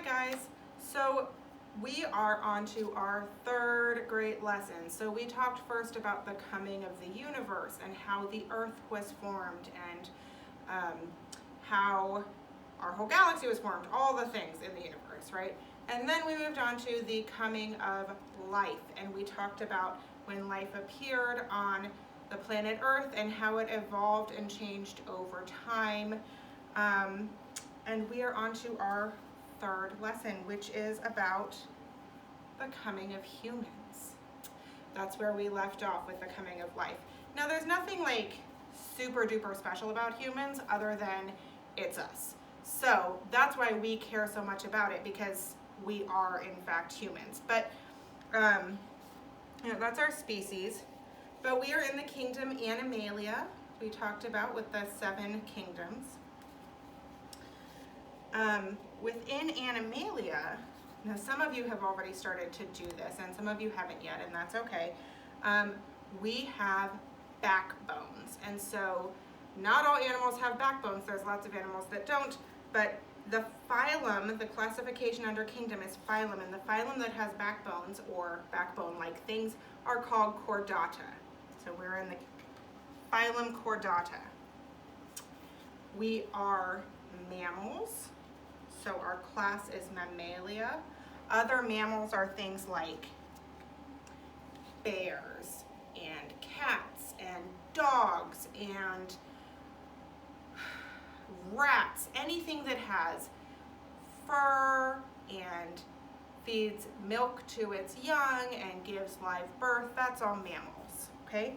guys. So we are on to our third grade lesson. So we talked first about the coming of the universe and how the earth was formed and how our whole galaxy was formed, all the things in the universe, right? And then we moved on to the coming of life, and we talked about when life appeared on the planet Earth and how it evolved and changed over time. And we are on to our third lesson, which is about the coming of humans. That's where we left off with the coming of life. Now, there's nothing like super duper special about humans other than it's us. So that's why we care so much about it, because we are in fact humans. But that's our species. But we are in the kingdom Animalia, we talked about, with the 7 kingdoms. Within Animalia, now some of you have already started to do this and some of you haven't yet, and that's okay. We have backbones, and so not all animals have backbones. There's lots of animals that don't, but the phylum, the classification under kingdom is phylum, and the phylum that has backbones or backbone-like things are called Chordata. So we're in the phylum Chordata. We are mammals, so our class is Mammalia. Other mammals are things like bears and cats and dogs and rats, anything that has fur and feeds milk to its young and gives live birth, that's all mammals, okay?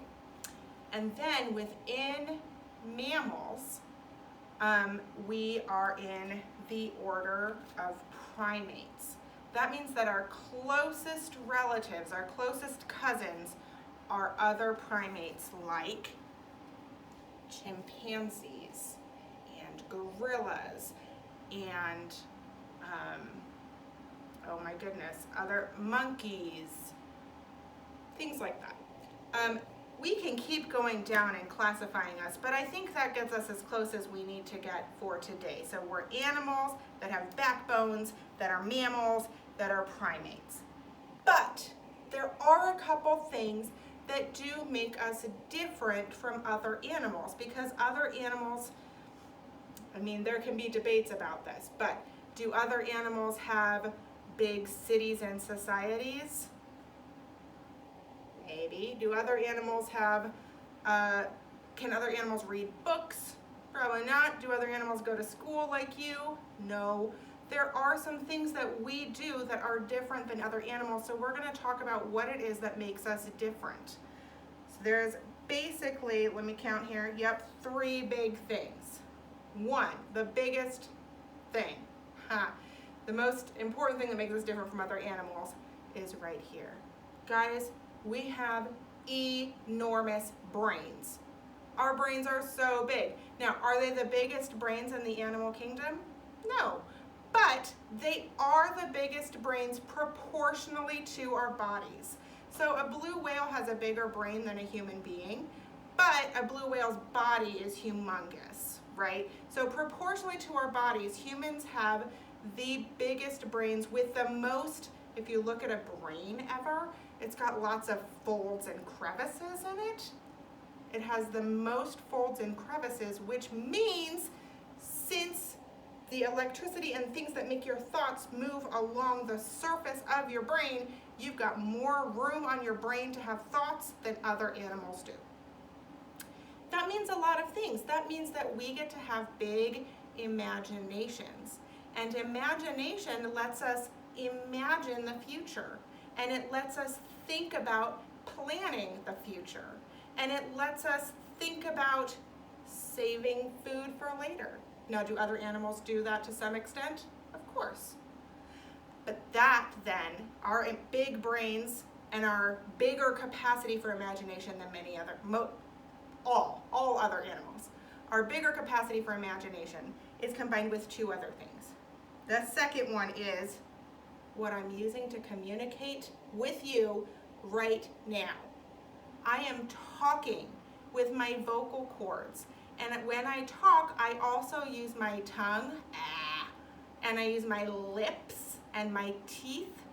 And then within mammals, we are in the order of primates. That means that our closest relatives, our closest cousins, are other primates like chimpanzees and gorillas and, oh my goodness, other monkeys, things like that. We can keep going down and classifying us, but I think that gets us as close as we need to get for today. So we're animals that have backbones, that are mammals, that are primates. But there are a couple things that do make us different from other animals, because other animals, I mean, there can be debates about this, but do other animals have big cities and societies? Maybe. Do other animals have, can other animals read books? Probably not. Do other animals go to school like you? No. There are some things that we do that are different than other animals, so we're going to talk about what it is that makes us different. So there's basically, let me count here, 3 big things. 1, the biggest thing, the most important thing that makes us different from other animals is right here. Guys, we have enormous brains. Our brains are so big. Now, are they the biggest brains in the animal kingdom? No, but they are the biggest brains proportionally to our bodies. So a blue whale has a bigger brain than a human being, but a blue whale's body is humongous, right? So proportionally to our bodies, humans have the biggest brains with the most, if you look at a brain ever, it's got lots of folds and crevices in it. It has the most folds and crevices, which means since the electricity and things that make your thoughts move along the surface of your brain, you've got more room on your brain to have thoughts than other animals do. That means a lot of things. That means that we get to have big imaginations. And imagination lets us imagine the future. And it lets us think about planning the future. And it lets us think about saving food for later. Now, do other animals do that to some extent? Of course. But that then, our big brains and our bigger capacity for imagination than many other, all other animals, our bigger capacity for imagination is combined with 2 other things. The second one is what I'm using to communicate with you right now. I am talking with my vocal cords, and when I talk, I also use my tongue, and I use my lips and my teeth.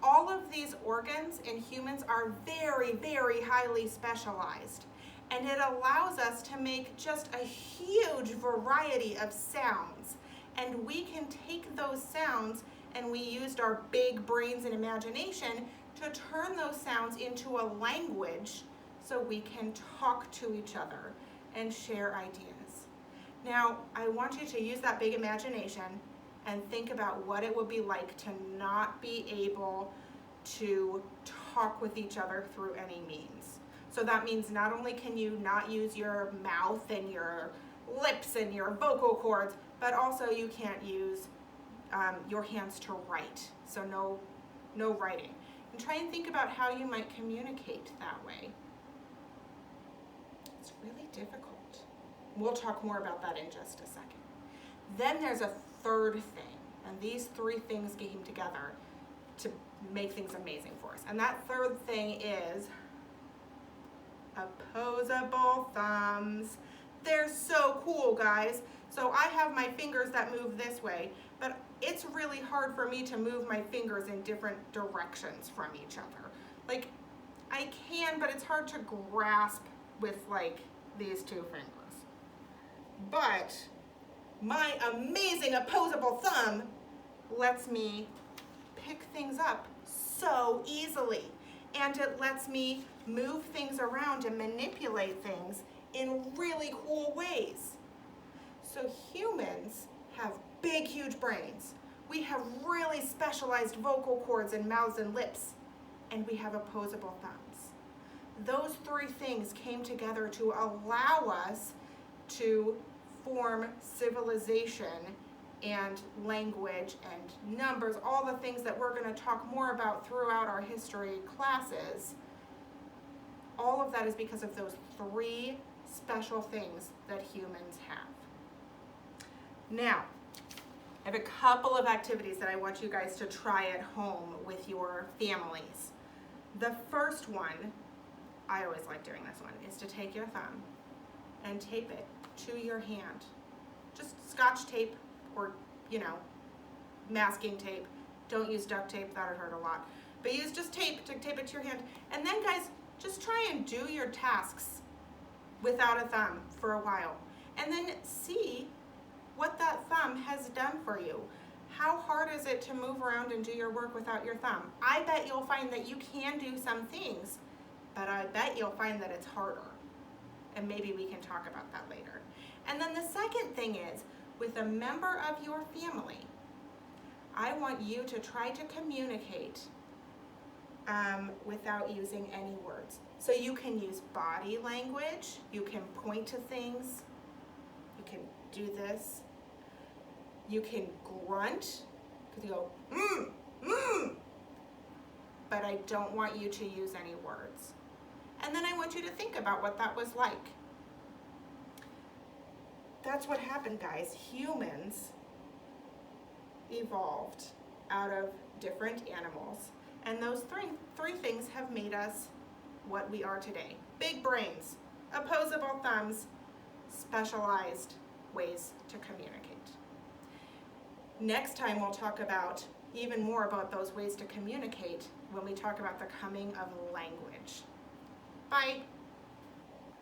All of these organs in humans are very, very highly specialized. And it allows us to make just a huge variety of sounds. And we can take those sounds, and we used our big brains and imagination to turn those sounds into a language so we can talk to each other and share ideas. Now, I want you to use that big imagination and think about what it would be like to not be able to talk with each other through any means. So that means not only can you not use your mouth and your lips and your vocal cords, but also you can't use your hands to write. So no writing. And try and think about how you might communicate that way. It's really difficult. We'll talk more about that in just a second. Then there's a third thing, and these three things came together to make things amazing for us. And that third thing is opposable thumbs. They're so cool, guys. So I have my fingers that move this way, but it's really hard for me to move my fingers in different directions from each other. Like, I can, but it's hard to grasp with like these two fingers. But my amazing opposable thumb lets me pick things up so easily. And it lets me move things around and manipulate things in really cool ways. So humans have big, huge brains. We have really specialized vocal cords and mouths and lips, and we have opposable thumbs. Those three things came together to allow us to form civilization and language and numbers, all the things that we're going to talk more about throughout our history classes. All of that is because of those three special things that humans have. Now, I have a couple of activities that I want you guys to try at home with your families. The first one, I always like doing this one, is to take your thumb and tape it to your hand. Just Scotch tape or, masking tape. Don't use duct tape, that would hurt a lot. But use just tape to tape it to your hand. And then guys, just try and do your tasks without a thumb for a while. And then see what that thumb has done for you. How hard is it to move around and do your work without your thumb? I bet you'll find that you can do some things, but I bet you'll find that it's harder. And maybe we can talk about that later. And then the second thing is, with a member of your family, I want you to try to communicate without using any words. So you can use body language, you can point to things, you can do this, you can grunt, because you go, but I don't want you to use any words. And then I want you to think about what that was like. That's what happened, guys. Humans evolved out of different animals, and those three things have made us what we are today. Big brains, opposable thumbs, specialized ways to communicate. Next time we'll talk about even more about those ways to communicate when we talk about the coming of language. Bye.